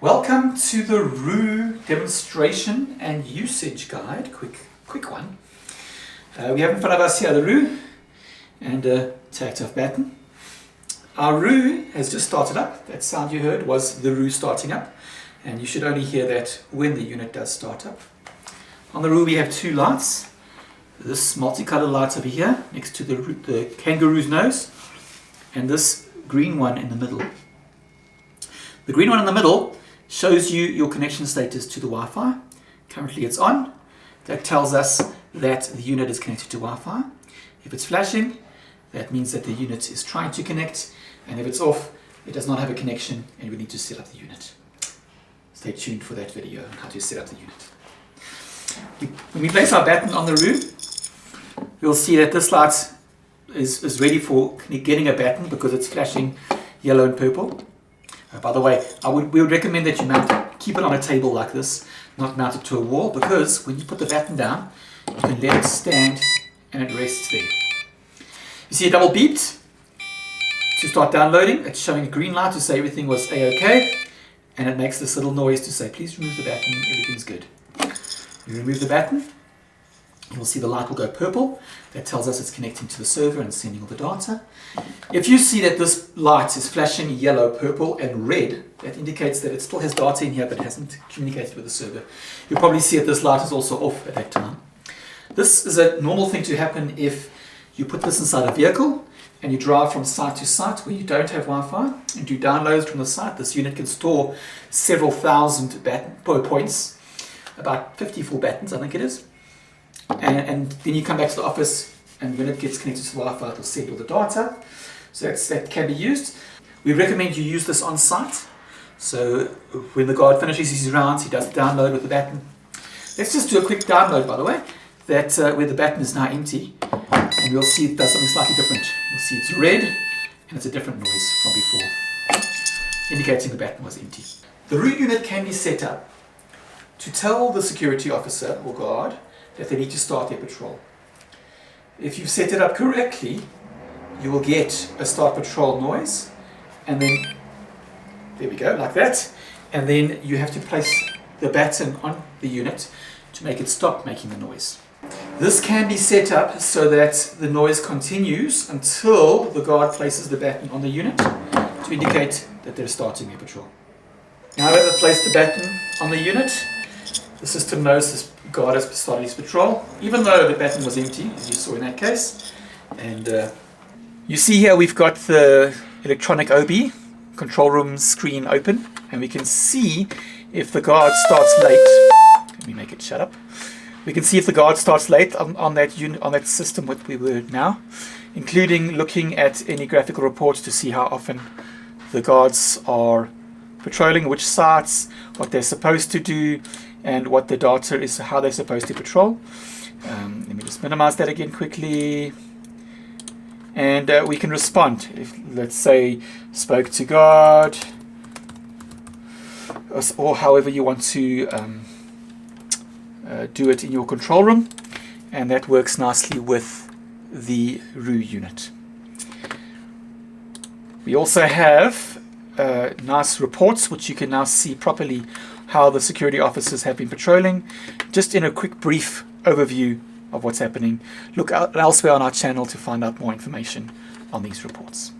Welcome to the ROO demonstration and usage guide. Quick one. We have in front of us here the ROO and a tactile batten. Our ROO has just started up. That sound you heard was the ROO starting up, and you should only hear that when the unit does start up. On the ROO we have two lights. This multicolored light over here next to the kangaroo's nose, and this green one in the middle. The green one in the middle shows you your connection status to the Wi-Fi. Currently it's on. That tells us that the unit is connected to Wi-Fi. If it's flashing, that means that the unit is trying to connect, and if it's off, it does not have a connection and we need to set up the unit. Stay tuned for that video on how to set up the unit. When we place our batten on the ROO, we'll see that this light is ready for getting a batten because it's flashing yellow and purple. By the way, we would recommend that you keep it on a table like this, not mount it to a wall, because when you put the batten down, you can let it stand and it rests there. You see a double beeped to start downloading. It's showing a green light to say everything was A-OK, and it makes this little noise to say, please remove the batten, everything's good. You remove the batten, you'll see the light will go purple. That tells us it's connecting to the server and sending all the data. If you see that this light is flashing yellow, purple, and red, that indicates that it still has data in here but hasn't communicated with the server. You'll probably see that this light is also off at that time. This is a normal thing to happen if you put this inside a vehicle and you drive from site to site where you don't have Wi-Fi and do downloads from the site. This unit can store several thousand points, about 54 battens I think it is. And then you come back to the office, and when it gets connected to the Wi-Fi, it will send all the data. So that can be used. We recommend you use this on site. So when the guard finishes his rounds, he does the download with the batten. Let's just do a quick download, by the way, that where the batten is now empty. And you'll see it does something slightly different. You'll see it's red, and it's a different noise from before, indicating the batten was empty. The ROO unit can be set up to tell the security officer or guard that they need to start their patrol. If you've set it up correctly, you will get a start patrol noise, and then, there we go, like that, and then you have to place the batten on the unit to make it stop making the noise. This can be set up so that the noise continues until the guard places the batten on the unit to indicate that they're starting their patrol. Now that I've placed the batten on the unit, the system knows this guard has started his patrol, even though the batten was empty, as you saw in that case. And you see here we've got the electronic OB control room screen open, and we can see if the guard starts late. Let me make it shut up. We can see if the guard starts late on that unit, on that system what we were now, including looking at any graphical reports to see how often the guards are patrolling, which sites, what they're supposed to do, and what the data is, how they're supposed to patrol. Let me just minimize that again quickly. And we can respond. If, let's say, spoke to guard, or however you want to do it in your control room. And that works nicely with the ROO unit. We also have nice reports, which you can now see properly how the security officers have been patrolling. Just in a quick brief overview of what's happening. Look elsewhere on our channel to find out more information on these reports.